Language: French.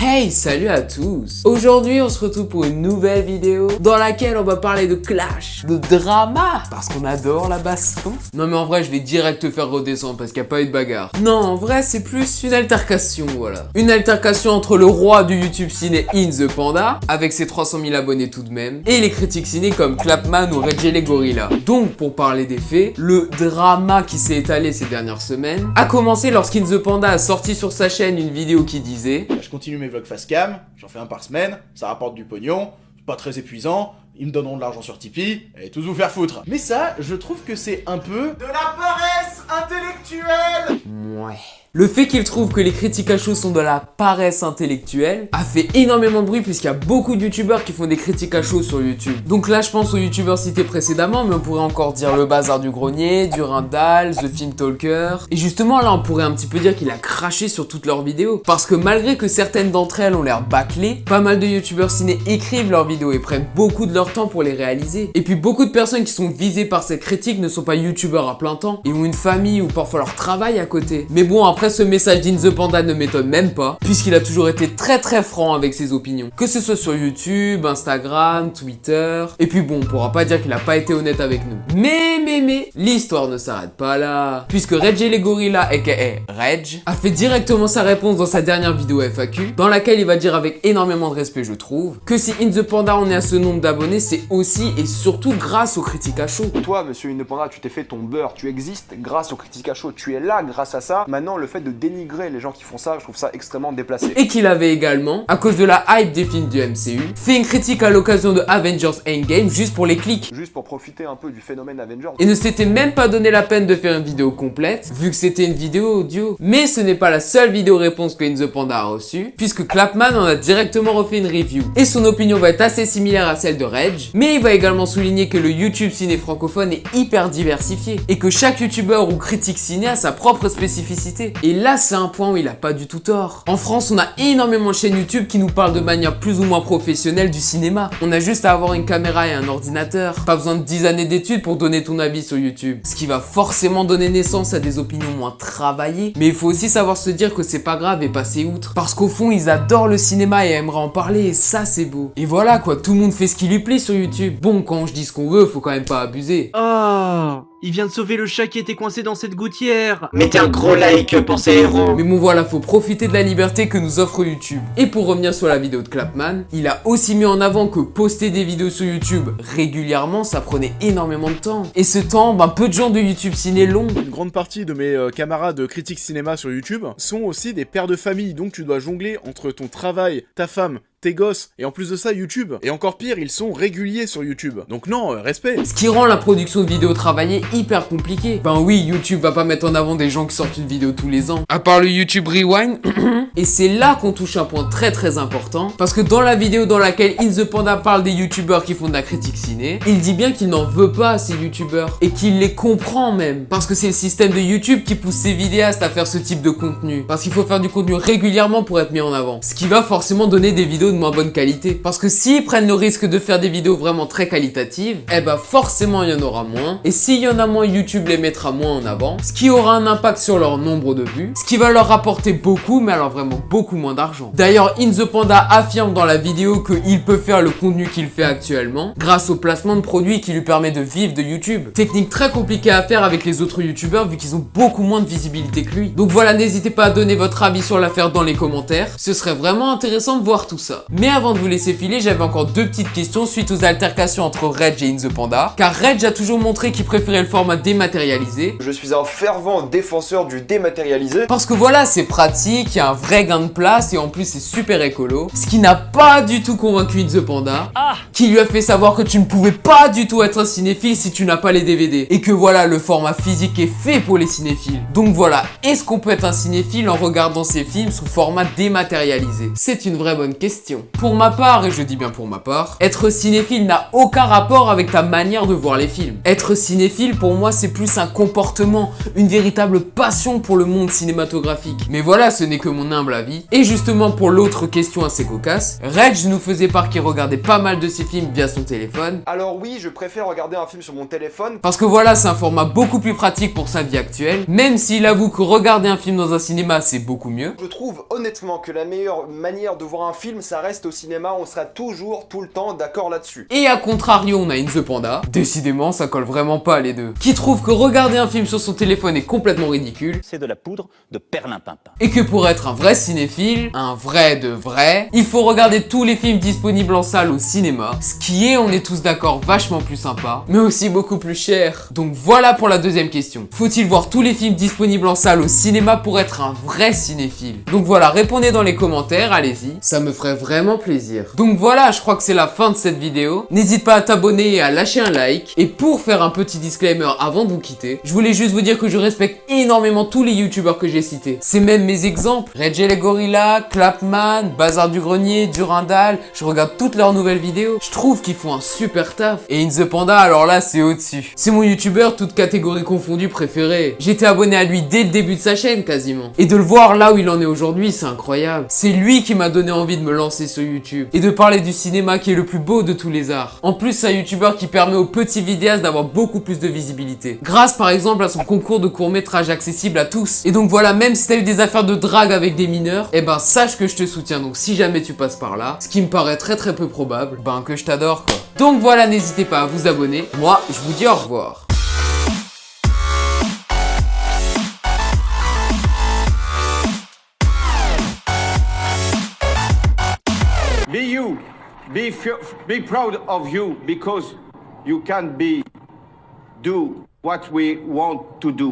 Hey, salut à tous. Aujourd'hui, on se retrouve pour une nouvelle vidéo dans laquelle on va parler de clash, de drama, parce qu'on adore la baston. Non mais en vrai, je vais direct te faire redescendre parce qu'il n'y a pas eu de bagarre. Non, en vrai, c'est plus une altercation, voilà. Une altercation entre le roi du YouTube ciné In The Panda, avec ses 300 000 abonnés tout de même, et les critiques ciné comme Clapman ou Red Jelly Gorilla. Donc, pour parler des faits, le drama qui s'est étalé ces dernières semaines a commencé lorsqu'In The Panda a sorti sur sa chaîne une vidéo qui disait: je continue mes vlogs face cam, j'en fais un par semaine, ça rapporte du pognon, c'est pas très épuisant, ils me donneront de l'argent sur Tipeee, et tous vous faire foutre. Mais ça, je trouve que c'est un peu de la paresse intellectuelle. Ouais. Le fait qu'il trouve que les critiques à chaud sont de la paresse intellectuelle a fait énormément de bruit puisqu'il y a beaucoup de youtubeurs qui font des critiques à chaud sur YouTube. Donc là je pense aux youtubeurs cités précédemment, mais on pourrait encore dire le bazar du grenier, du Rindal, The Film Talker. Et justement là on pourrait un petit peu dire qu'il a craché sur toutes leurs vidéos. Parce que malgré que certaines d'entre elles ont l'air bâclées, pas mal de youtubeurs ciné écrivent leurs vidéos et prennent beaucoup de leur temps pour les réaliser. Et puis beaucoup de personnes qui sont visées par cette critique ne sont pas youtubeurs à plein temps et ont une famille ou parfois leur travail à côté. Mais bon, après ce message d'In The Panda ne m'étonne même pas, puisqu'il a toujours été très franc avec ses opinions. Que ce soit sur YouTube, Instagram, Twitter, et puis bon, on pourra pas dire qu'il a pas été honnête avec nous. Mais, l'histoire ne s'arrête pas là, puisque Red Jelly Gorilla, aka Reg, a fait directement sa réponse dans sa dernière vidéo FAQ, dans laquelle il va dire avec énormément de respect je trouve, que si In The Panda en est à ce nombre d'abonnés, c'est aussi et surtout grâce aux critiques à chaud. Toi, monsieur In The Panda, tu t'es fait ton beurre, tu existes grâce aux critiques à chaud, tu es là grâce à ça. Maintenant, le fait de dénigrer les gens qui font ça, je trouve ça extrêmement déplacé. Et qu'il avait également, à cause de la hype des films du MCU, fait une critique à l'occasion de Avengers Endgame juste pour les clics. Juste pour profiter un peu du phénomène Avengers. Et ne s'était même pas donné la peine de faire une vidéo complète, vu que c'était une vidéo audio. Mais ce n'est pas la seule vidéo réponse que In The Panda a reçue, puisque Clapman en a directement refait une review. Et son opinion va être assez similaire à celle de Reg, mais il va également souligner que le YouTube ciné francophone est hyper diversifié, et que chaque youtubeur ou critique ciné a sa propre spécificité. Et là, c'est un point où il a pas du tout tort. En France, on a énormément de chaînes YouTube qui nous parlent de manière plus ou moins professionnelle du cinéma. On a juste à avoir une caméra et un ordinateur. Pas besoin de 10 années d'études pour donner ton avis sur YouTube. Ce qui va forcément donner naissance à des opinions moins travaillées. Mais il faut aussi savoir se dire que c'est pas grave et passer outre. Parce qu'au fond, ils adorent le cinéma et aimeraient en parler et ça, c'est beau. Et voilà quoi, tout le monde fait ce qui lui plaît sur YouTube. Bon, quand je dis ce qu'on veut, faut quand même pas abuser. Oh, il vient de sauver le chat qui était coincé dans cette gouttière. Mettez un gros like pour ces héros. Mais bon voilà, faut profiter de la liberté que nous offre YouTube. Et pour revenir sur la vidéo de Clapman, il a aussi mis en avant que poster des vidéos sur YouTube régulièrement, ça prenait énormément de temps. Et ce temps, peu de gens de YouTube ciné l'ont. Une grande partie de mes camarades de critiques cinéma sur YouTube sont aussi des pères de famille, donc tu dois jongler entre ton travail, ta femme, tes gosses, et en plus de ça, YouTube. Et encore pire, ils sont réguliers sur YouTube. Donc non, respect. Ce qui rend la production de vidéos travaillée hyper compliquée. Ben oui, YouTube va pas mettre en avant des gens qui sortent une vidéo tous les ans. À part le YouTube Rewind. Et c'est là qu'on touche un point très important. Parce que dans la vidéo dans laquelle In The Panda parle des youtubeurs qui font de la critique ciné, il dit bien qu'il n'en veut pas à ces youtubeurs. Et qu'il les comprend même. Parce que c'est le système de YouTube qui pousse ses vidéastes à faire ce type de contenu. Parce qu'il faut faire du contenu régulièrement pour être mis en avant. Ce qui va forcément donner des vidéos de moins bonne qualité. Parce que s'ils prennent le risque de faire des vidéos vraiment très qualitatives, forcément il y en aura moins. Et s'il y en a moins, YouTube les mettra moins en avant. Ce qui aura un impact sur leur nombre de vues. Ce qui va leur rapporter beaucoup, mais alors vraiment beaucoup moins d'argent. D'ailleurs, In The Panda affirme dans la vidéo qu'il peut faire le contenu qu'il fait actuellement grâce au placement de produits qui lui permet de vivre de YouTube. Technique très compliquée à faire avec les autres youtubeurs vu qu'ils ont beaucoup moins de visibilité que lui. Donc voilà, n'hésitez pas à donner votre avis sur l'affaire dans les commentaires. Ce serait vraiment intéressant de voir tout ça. Mais avant de vous laisser filer, j'avais encore deux petites questions suite aux altercations entre Reg et In The Panda. Car Reg a toujours montré qu'il préférait le format dématérialisé. Je suis un fervent défenseur du dématérialisé. Parce que voilà, c'est pratique, il y a un vrai gain de place et en plus c'est super écolo. Ce qui n'a pas du tout convaincu In The Panda. Qui lui a fait savoir que tu ne pouvais pas du tout être un cinéphile si tu n'as pas les DVD. Et que voilà, le format physique est fait pour les cinéphiles. Donc voilà, est-ce qu'on peut être un cinéphile en regardant ces films sous format dématérialisé? C'est une vraie bonne question. question. Pour ma part, et je dis bien pour ma part, être cinéphile n'a aucun rapport avec ta manière de voir les films. Être cinéphile, pour moi, c'est plus un comportement, une véritable passion pour le monde cinématographique. Mais voilà, ce n'est que mon humble avis. Et justement, pour l'autre question assez cocasse, Reg nous faisait part qu'il regardait pas mal de ses films via son téléphone. Alors oui, je préfère regarder un film sur mon téléphone. Parce que voilà, c'est un format beaucoup plus pratique pour sa vie actuelle, même s'il avoue que regarder un film dans un cinéma, c'est beaucoup mieux. Je trouve honnêtement que la meilleure manière de voir un film, ça reste au cinéma, on sera toujours, tout le temps d'accord là-dessus. Et à contrario, on a In The Panda, décidément ça colle vraiment pas les deux, qui trouve que regarder un film sur son téléphone est complètement ridicule, C'est de la poudre de perlimpinpin. et que pour être un vrai cinéphile, un vrai de vrai, il faut regarder tous les films disponibles en salle au cinéma, ce qui est, on est tous d'accord, vachement plus sympa, mais aussi beaucoup plus cher. Donc voilà pour la deuxième question. Faut-il voir tous les films disponibles en salle au cinéma pour être un vrai cinéphile? Donc voilà, répondez dans les commentaires, allez-y, ça me ferait vraiment plaisir. Donc voilà, je crois que c'est la fin de cette vidéo. N'hésite pas à t'abonner et à lâcher un like. Et pour faire un petit disclaimer avant de vous quitter, je voulais juste vous dire que je respecte énormément tous les youtubeurs que j'ai cités. C'est même mes exemples. Reg et les Gorillas, Clapman, Bazar du Grenier, Durandal, je regarde toutes leurs nouvelles vidéos. Je trouve qu'ils font un super taf. Et In The Panda, alors là, c'est au-dessus. C'est mon youtubeur, toute catégorie confondue, préféré. J'étais abonné à lui dès le début de sa chaîne, quasiment. Et de le voir là où il en est aujourd'hui, c'est incroyable. C'est lui qui m'a donné envie de me lancer sur YouTube. Et de parler du cinéma qui est le plus beau de tous les arts. En plus, c'est un youtubeur qui permet aux petits vidéastes d'avoir beaucoup plus de visibilité. Grâce par exemple à son concours de court-métrage accessible à tous. Et donc voilà, même si t'as eu des affaires de drague avec des mineurs, eh ben sache que je te soutiens. Donc si jamais tu passes par là, ce qui me paraît très peu probable, ben que je t'adore quoi. Donc voilà, n'hésitez pas à vous abonner. Moi, je vous dis au revoir. Be you. Be proud of you because you can do what we want to do.